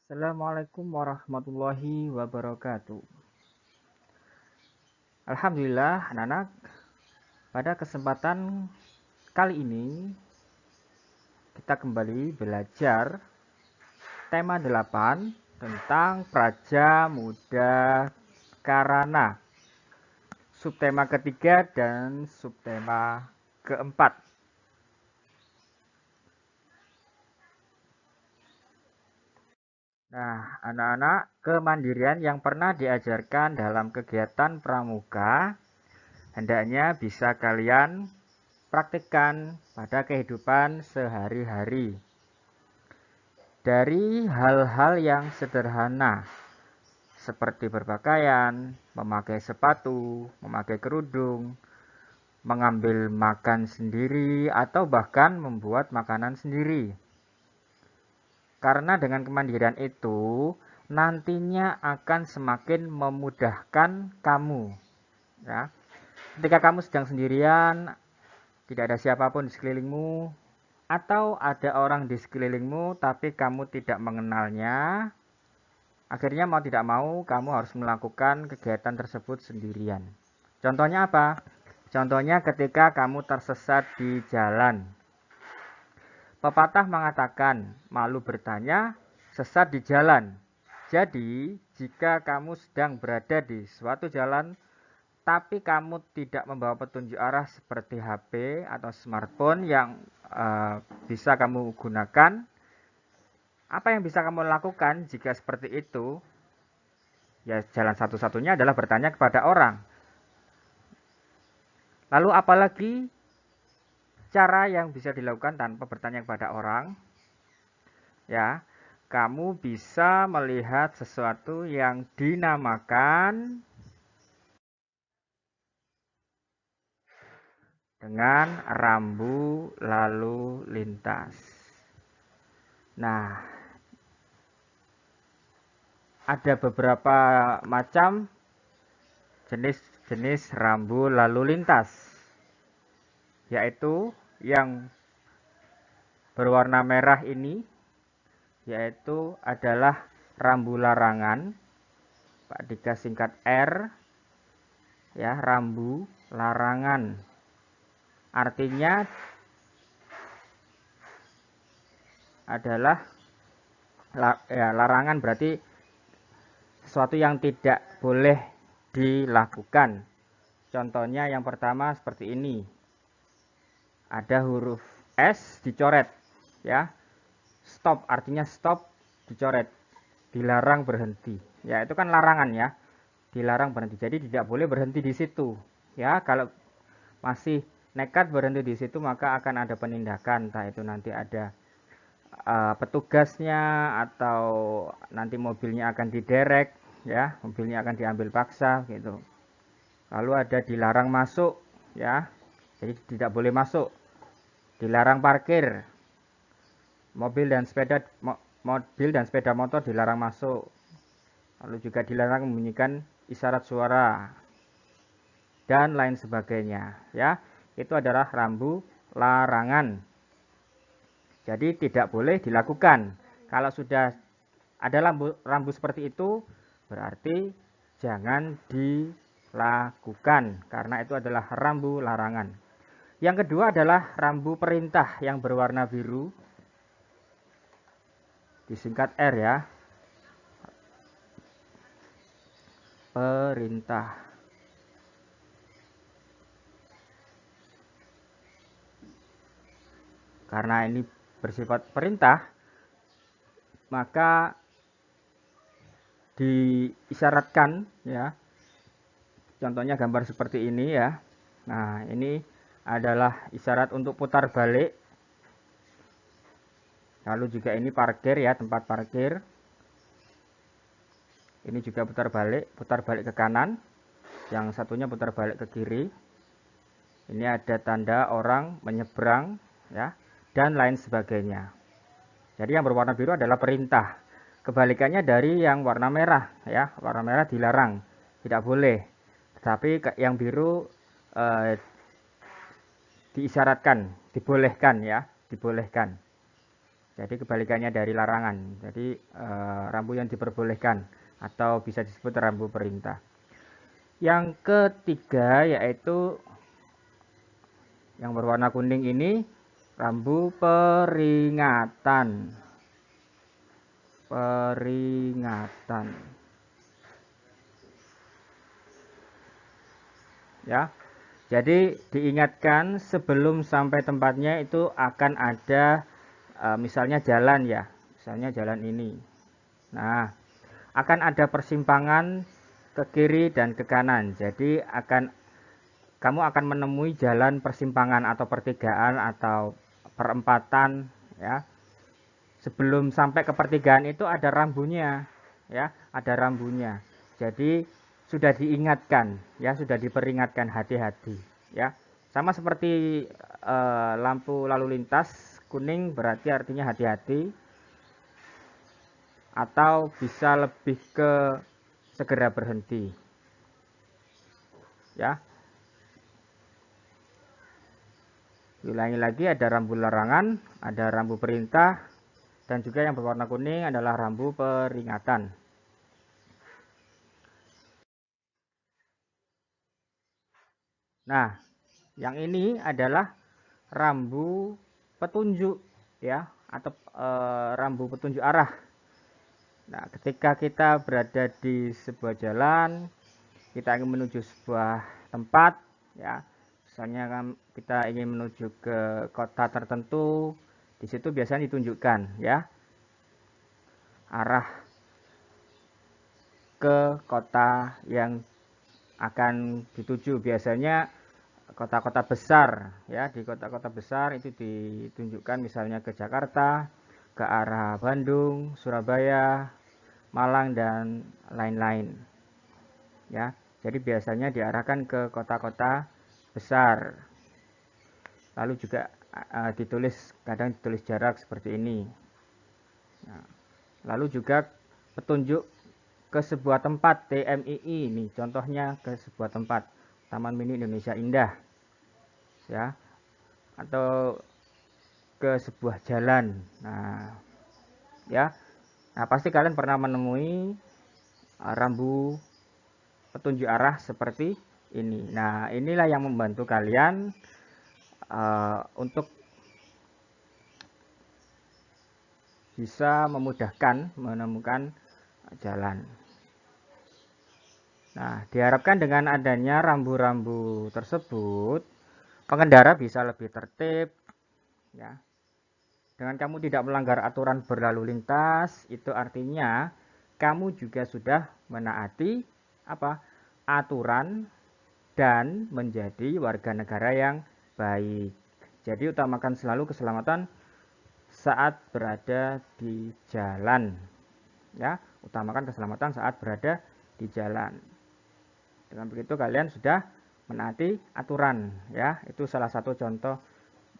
Assalamualaikum warahmatullahi wabarakatuh. Alhamdulillah, anak-anak, pada kesempatan kali ini kita kembali belajar tema 8 tentang Praja Muda Karana, subtema ketiga dan subtema keempat. Nah, anak-anak, kemandirian yang pernah diajarkan dalam kegiatan pramuka hendaknya bisa kalian praktikkan pada kehidupan sehari-hari. Dari hal-hal yang sederhana, seperti berpakaian, memakai sepatu, memakai kerudung, mengambil makan sendiri, atau bahkan membuat makanan sendiri. Karena dengan kemandirian itu, nantinya akan semakin memudahkan kamu. Ya. Ketika kamu sedang sendirian, tidak ada siapapun di sekelilingmu, atau ada orang di sekelilingmu tapi kamu tidak mengenalnya, akhirnya mau tidak mau kamu harus melakukan kegiatan tersebut sendirian. Contohnya apa? Contohnya ketika kamu tersesat di jalan. Pepatah mengatakan, malu bertanya, sesat di jalan. Jadi, jika kamu sedang berada di suatu jalan tapi kamu tidak membawa petunjuk arah seperti HP atau smartphone yang bisa kamu gunakan, apa yang bisa kamu lakukan jika seperti itu? Ya, jalan satu-satunya adalah bertanya kepada orang. Lalu apalagi cara yang bisa dilakukan tanpa bertanya kepada orang? Ya, kamu bisa melihat sesuatu yang dinamakan dengan rambu lalu lintas. Nah, ada beberapa macam jenis-jenis rambu lalu lintas, yaitu yang berwarna merah ini yaitu adalah rambu larangan, Pak Dika singkat R, ya, rambu larangan. Artinya adalah larangan berarti sesuatu yang tidak boleh dilakukan. Contohnya yang pertama seperti ini. Ada huruf S dicoret, ya. Stop artinya stop dicoret. Dilarang berhenti. Ya, itu kan larangan ya. Dilarang berhenti. Jadi tidak boleh berhenti di situ. Ya, kalau masih nekat berhenti di situ maka akan ada penindakan. Entah itu nanti ada petugasnya atau nanti mobilnya akan diderek, ya, mobilnya akan diambil paksa gitu. Lalu ada dilarang masuk, ya, jadi tidak boleh masuk. Dilarang parkir, mobil dan sepeda motor dilarang masuk. Lalu juga dilarang membunyikan isyarat suara dan lain sebagainya, ya. Itu adalah rambu larangan. Jadi tidak boleh dilakukan. Kalau sudah ada rambu seperti itu, berarti jangan dilakukan karena itu adalah rambu larangan. Yang kedua adalah rambu perintah yang berwarna biru, disingkat R ya. Perintah. Karena ini bersifat perintah, maka diisyaratkan ya. Contohnya gambar seperti ini ya. Nah, ini adalah isyarat untuk putar balik. Lalu juga ini parkir ya, tempat parkir. Ini juga putar balik ke kanan. Yang satunya putar balik ke kiri. Ini ada tanda orang menyeberang ya, dan lain sebagainya. Jadi yang berwarna biru adalah perintah. Kebalikannya dari yang warna merah ya, warna merah dilarang, tidak boleh. Tetapi yang biru diisyaratkan, dibolehkan ya, dibolehkan. Jadi kebalikannya dari larangan. Jadi rambu yang diperbolehkan atau bisa disebut rambu perintah. Yang ketiga yaitu yang berwarna kuning ini rambu peringatan. Peringatan. Ya. Jadi diingatkan sebelum sampai tempatnya itu akan ada misalnya jalan ya. Misalnya jalan ini. Nah, akan ada persimpangan ke kiri dan ke kanan. Jadi kamu akan menemui jalan persimpangan atau pertigaan atau perempatan ya. Sebelum sampai ke pertigaan itu ada rambunya ya, ada rambunya. Jadi sudah diingatkan ya, sudah diperingatkan hati-hati ya. Sama seperti lampu lalu lintas kuning berarti artinya hati-hati, atau bisa lebih ke segera berhenti ya. Ulangi lagi, ada rambu larangan, ada rambu perintah, dan juga yang berwarna kuning adalah rambu peringatan. Nah, yang ini adalah rambu petunjuk ya, atau rambu petunjuk arah. Nah, ketika kita berada di sebuah jalan, kita ingin menuju sebuah tempat ya, misalnya kan kita ingin menuju ke kota tertentu, di situ biasanya ditunjukkan ya arah ke kota yang akan dituju. Biasanya kota-kota besar ya, di kota-kota besar itu ditunjukkan misalnya ke Jakarta, ke arah Bandung, Surabaya, Malang dan lain-lain ya. Jadi biasanya diarahkan ke kota-kota besar. Lalu juga kadang ditulis jarak seperti ini. Nah, lalu juga petunjuk ke sebuah tempat, TMII ini contohnya, ke sebuah tempat Taman Mini Indonesia Indah ya, atau ke sebuah jalan. Nah ya, nah pasti kalian pernah menemui rambu petunjuk arah seperti ini. Nah inilah yang membantu kalian untuk bisa memudahkan menemukan jalan. Nah, diharapkan dengan adanya rambu-rambu tersebut, pengendara bisa lebih tertib ya. Dengan kamu tidak melanggar aturan berlalu lintas, itu artinya kamu juga sudah menaati apa? Aturan dan menjadi warga negara yang baik. Jadi utamakan selalu keselamatan saat berada di jalan. Ya, utamakan keselamatan saat berada di jalan. Dengan begitu kalian sudah menaati aturan ya. Itu salah satu contoh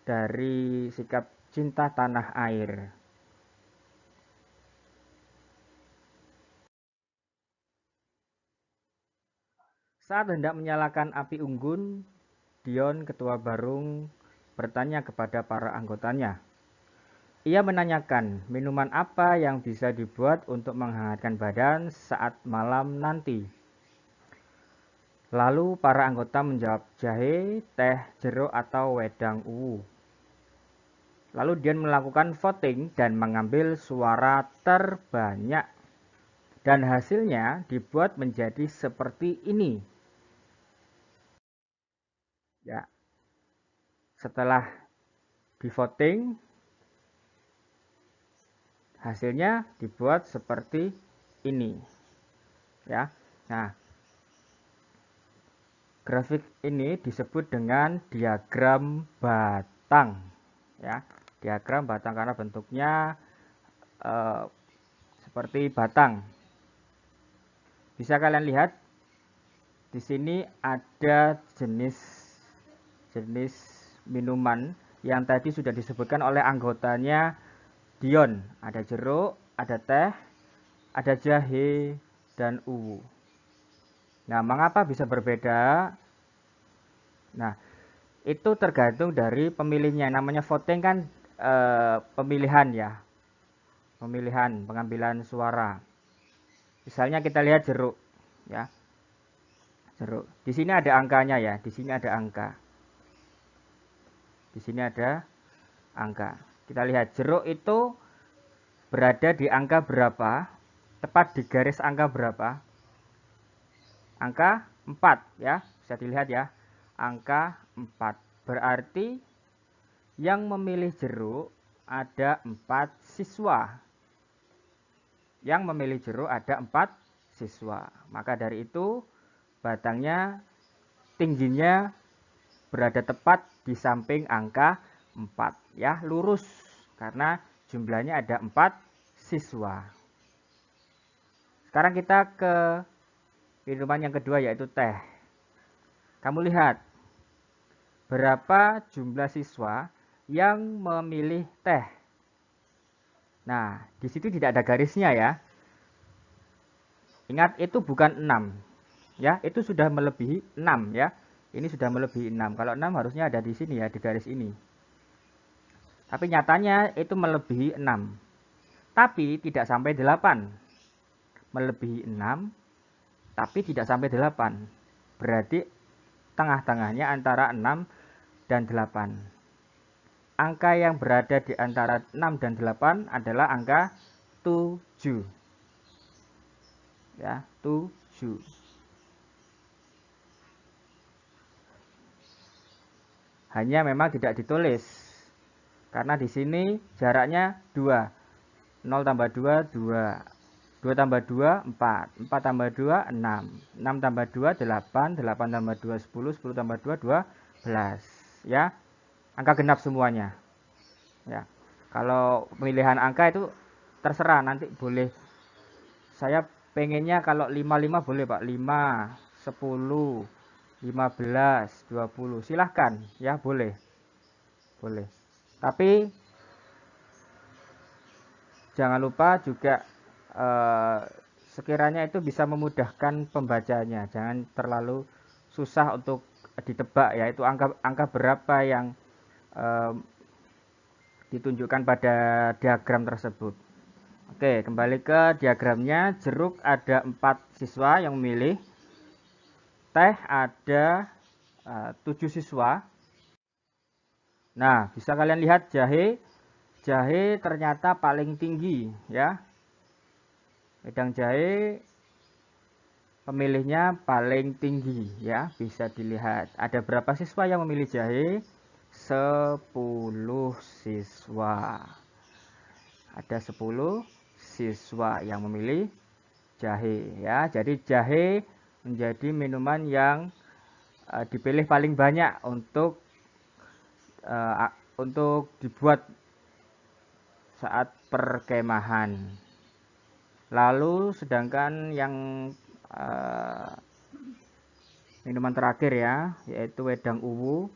dari sikap cinta tanah air. Saat hendak menyalakan api unggun, Dion, ketua Barung, bertanya kepada para anggotanya. Ia menanyakan minuman apa yang bisa dibuat untuk menghangatkan badan saat malam nanti. Lalu para anggota menjawab jahe, teh, jeruk, atau wedang uwu. Lalu Dion melakukan voting dan mengambil suara terbanyak. Dan hasilnya dibuat menjadi seperti ini. Ya. Setelah di voting, hasilnya dibuat seperti ini. Ya. Nah, grafik ini disebut dengan diagram batang. Ya, diagram batang karena bentuknya seperti batang. Bisa kalian lihat di sini ada jenis minuman yang tadi sudah disebutkan oleh anggotanya Dion. Ada jeruk, ada teh, ada jahe, dan uwu. Nah, mengapa bisa berbeda? Nah, itu tergantung dari pemilihnya. Namanya voting kan pemilihan ya, pemilihan pengambilan suara. Misalnya kita lihat jeruk ya, jeruk. Di sini ada angkanya ya, di sini ada angka, di sini ada angka. Kita lihat jeruk itu berada di angka berapa, tepat di garis angka berapa? Angka 4 ya, bisa dilihat ya, angka 4. Berarti yang memilih jeruk ada 4 siswa. Yang memilih jeruk ada 4 siswa. Maka dari itu batangnya tingginya berada tepat di samping angka 4 ya, lurus karena jumlahnya ada 4 siswa. Sekarang kita ke minuman yang kedua yaitu teh. Kamu lihat berapa jumlah siswa yang memilih teh. Nah, di situ tidak ada garisnya ya. Ingat itu bukan 6. Ya, itu sudah melebihi 6 ya. Ini sudah melebihi 6. Kalau 6 harusnya ada di sini ya, di garis ini. Tapi nyatanya itu melebihi 6. Tapi tidak sampai 8. Melebihi 6 tapi tidak sampai 8. Berarti tengah-tengahnya antara 6 dan 8. Angka yang berada di antara 6 dan 8 adalah angka 7. Ya, 7. Hanya memang tidak ditulis. Karena di sini jaraknya 2. 0 tambah 2, 2. 2 tambah 2, 4. 4 tambah 2, 6. 6 tambah 2, 8. 8 tambah 2, 10. 10 tambah 2, 12. Ya, angka genap semuanya. Ya, kalau pemilihan angka itu terserah, nanti boleh. Saya pengennya kalau 55 boleh Pak, 5, 10, 15, 20. Silahkan ya, boleh. Boleh. Tapi jangan lupa juga sekiranya itu bisa memudahkan pembacanya. Jangan terlalu susah untuk ditebak ya, itu angka berapa yang ditunjukkan pada diagram tersebut. Oke, kembali ke diagramnya. Jeruk ada 4 siswa yang memilih. Teh ada 7 siswa. Nah, bisa kalian lihat jahe. Jahe ternyata paling tinggi ya. Wedang jahe pemilihnya paling tinggi ya, bisa dilihat. Ada berapa siswa yang memilih jahe? 10 siswa. Ada 10 siswa yang memilih jahe ya. Jadi jahe menjadi minuman yang dipilih paling banyak untuk dibuat saat perkemahan. Lalu sedangkan yang minuman terakhir ya, yaitu wedang uwu,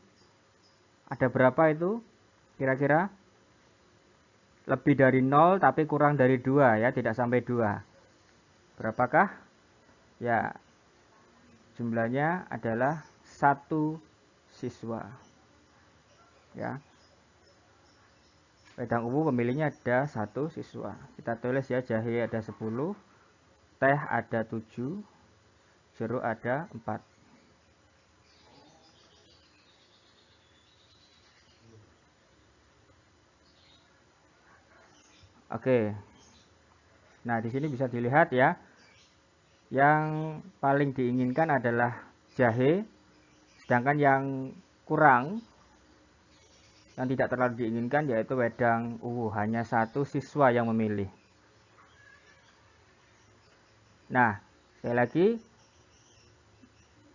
ada berapa itu kira-kira? Lebih dari 0 tapi kurang dari 2 ya, tidak sampai 2. Berapakah? Ya, jumlahnya adalah 1 siswa. Ya. Wedang uwu pemilihnya ada 1 siswa. Kita tulis ya, jahe ada 10, teh ada 7, jeruk ada 4. Oke. Nah, di sini bisa dilihat ya. Yang paling diinginkan adalah jahe, sedangkan yang kurang, yang tidak terlalu diinginkan yaitu wedang uwu, hanya 1 siswa yang memilih. Nah, sekali lagi,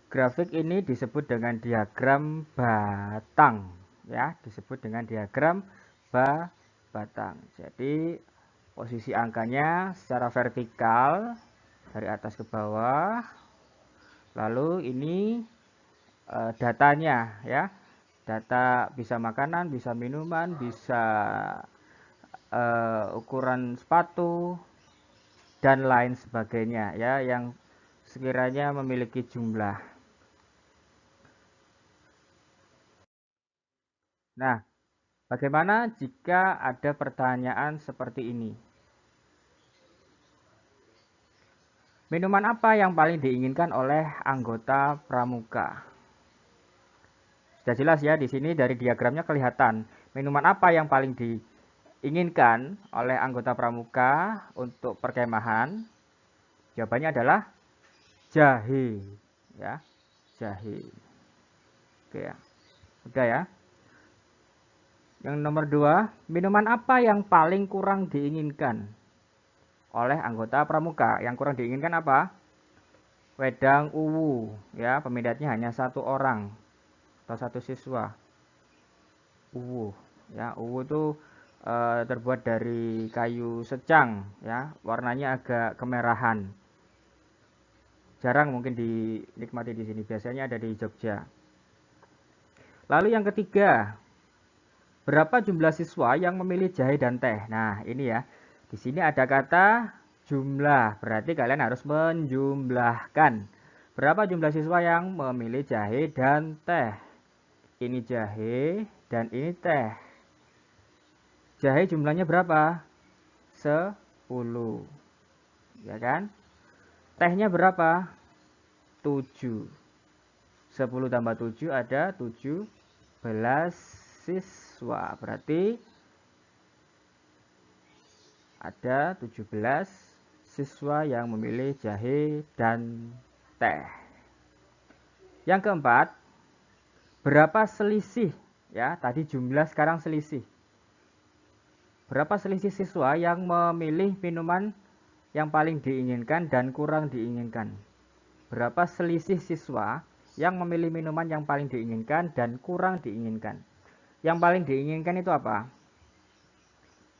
grafik ini disebut dengan diagram batang ya, disebut dengan diagram batang. Jadi posisi angkanya secara vertikal dari atas ke bawah. Lalu ini datanya ya. Data bisa makanan, bisa minuman, bisa ukuran sepatu dan lain sebagainya ya, yang sekiranya memiliki jumlah. Nah, Bagaimana jika ada pertanyaan seperti ini? Minuman apa yang paling diinginkan oleh anggota pramuka? Sudah jelas ya, di sini dari diagramnya kelihatan. Minuman apa yang paling diinginkan oleh anggota pramuka untuk perkemahan? Jawabannya adalah jahe. Ya, jahe. Oke ya. Udah ya. Yang nomor 2, minuman apa yang paling kurang diinginkan oleh anggota pramuka? Yang kurang diinginkan apa? Wedang uwu, ya, peminatnya hanya 1 orang atau 1 siswa. Uwu, ya, uwu itu terbuat dari kayu secang, ya, warnanya agak kemerahan. Jarang mungkin dinikmati di sini, biasanya ada di Jogja. Lalu yang ketiga, berapa jumlah siswa yang memilih jahe dan teh? Nah, ini ya. Di sini ada kata jumlah, berarti kalian harus menjumlahkan. Berapa jumlah siswa yang memilih jahe dan teh? Ini jahe dan ini teh. Jahe jumlahnya berapa? 10. Ya kan? Tehnya berapa? 7. 10 tambah 7 ada 17 siswa. Berarti ada 17 siswa yang memilih jahe dan teh. Yang keempat, berapa selisih? Ya, tadi jumlah, sekarang selisih. Berapa selisih siswa yang memilih minuman yang paling diinginkan dan kurang diinginkan? Berapa selisih siswa yang memilih minuman yang paling diinginkan dan kurang diinginkan? Yang paling diinginkan itu apa?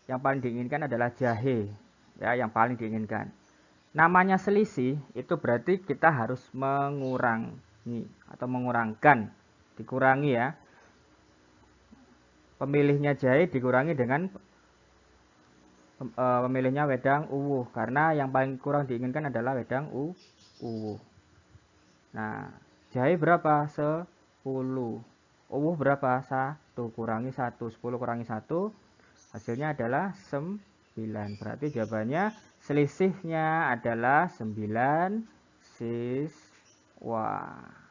Yang paling diinginkan adalah jahe, ya, yang paling diinginkan. Namanya selisih itu berarti kita harus mengurangi atau mengurangkan, dikurangi ya. Pemilihnya jahe dikurangi dengan pemilihnya wedang uwu, karena yang paling kurang diinginkan adalah wedang uwu. Nah, jahe berapa? 10. Uwu berapa? 1 kurangi 1. 10 kurangi 1 hasilnya adalah 9. Berarti jawabannya selisihnya adalah 9 siswa.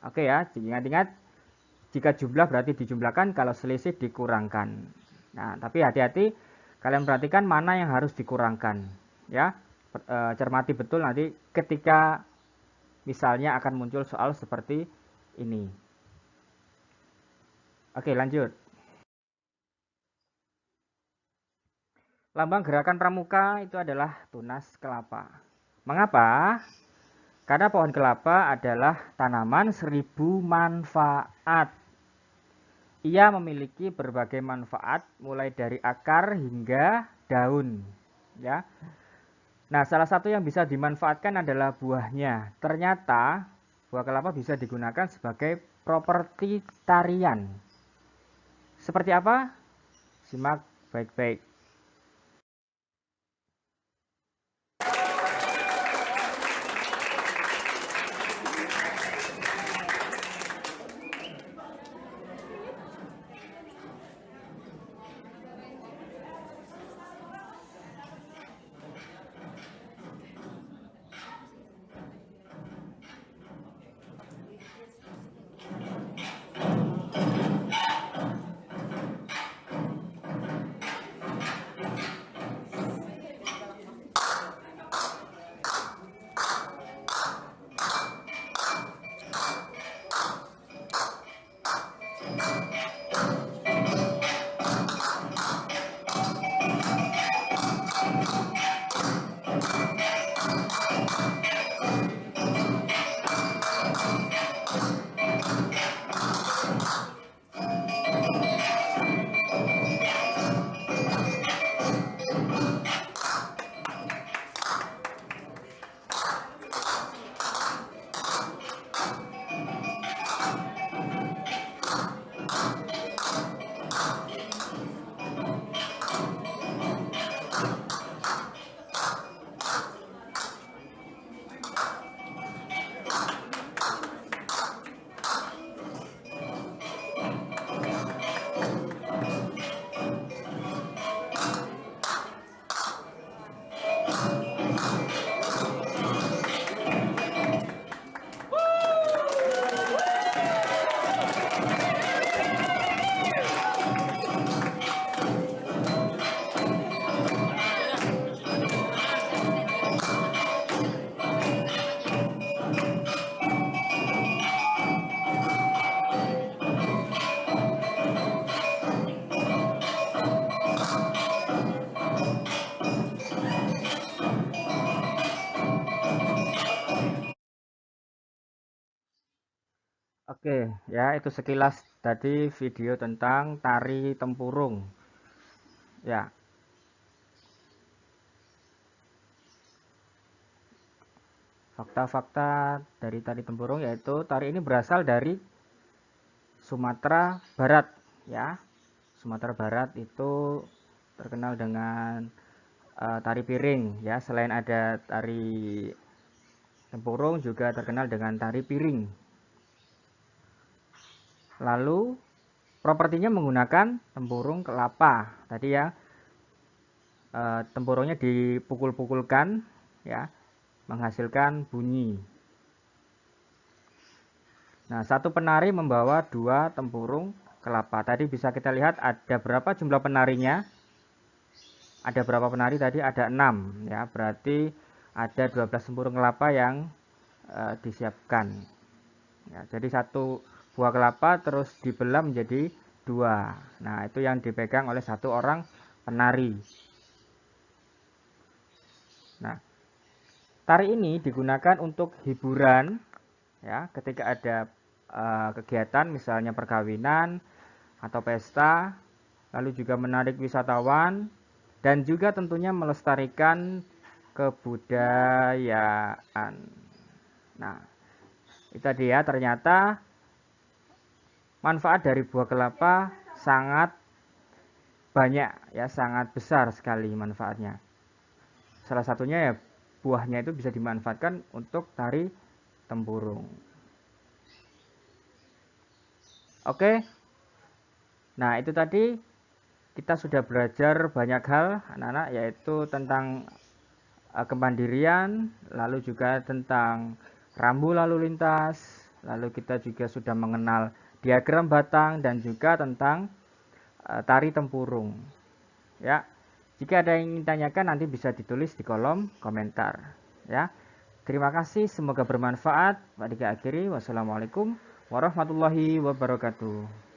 Oke ya, ingat-ingat, jika jumlah berarti dijumlahkan, kalau selisih dikurangkan. Nah, tapi hati-hati, kalian perhatikan mana yang harus dikurangkan. Ya, cermati betul nanti ketika misalnya akan muncul soal seperti ini. Oke, lanjut. Lambang gerakan pramuka itu adalah tunas kelapa. Mengapa? Karena pohon kelapa adalah tanaman 1000 manfaat. Ia memiliki berbagai manfaat mulai dari akar hingga daun, ya. Nah, salah satu yang bisa dimanfaatkan adalah buahnya. Ternyata buah kelapa bisa digunakan sebagai properti tarian. Seperti apa? Simak baik-baik. Oke, ya itu sekilas tadi video tentang tari tempurung. Ya, fakta-fakta dari tari tempurung yaitu tari ini berasal dari Sumatera Barat, ya. Sumatera Barat itu terkenal dengan tari piring, ya. Selain ada tari tempurung juga terkenal dengan tari piring. Lalu propertinya menggunakan tempurung kelapa. Tadi ya, tempurungnya dipukul-pukulkan, ya, menghasilkan bunyi. Nah, satu penari membawa dua tempurung kelapa. Tadi bisa kita lihat ada berapa jumlah penarinya? Ada berapa penari tadi? Ada 6, ya. Berarti ada 12 tempurung kelapa yang disiapkan. Ya, jadi satu buah kelapa terus dibelah menjadi dua. Nah, itu yang dipegang oleh satu orang penari. Nah, tari ini digunakan untuk hiburan, ya, ketika ada kegiatan misalnya perkawinan atau pesta, lalu juga menarik wisatawan dan juga tentunya melestarikan kebudayaan. Nah, itu dia ternyata manfaat dari buah kelapa sangat banyak, ya, sangat besar sekali manfaatnya. Salah satunya ya buahnya itu bisa dimanfaatkan untuk tari tempurung. Oke. Nah, itu tadi kita sudah belajar banyak hal anak-anak, yaitu tentang kemandirian, lalu juga tentang rambu lalu lintas, lalu kita juga sudah mengenal diagram batang dan juga tentang tari tempurung. Ya, jika ada yang ingin tanyakan nanti bisa ditulis di kolom komentar. Ya, terima kasih, semoga bermanfaat. Pak Dika akhiri, wassalamualaikum warahmatullahi wabarakatuh.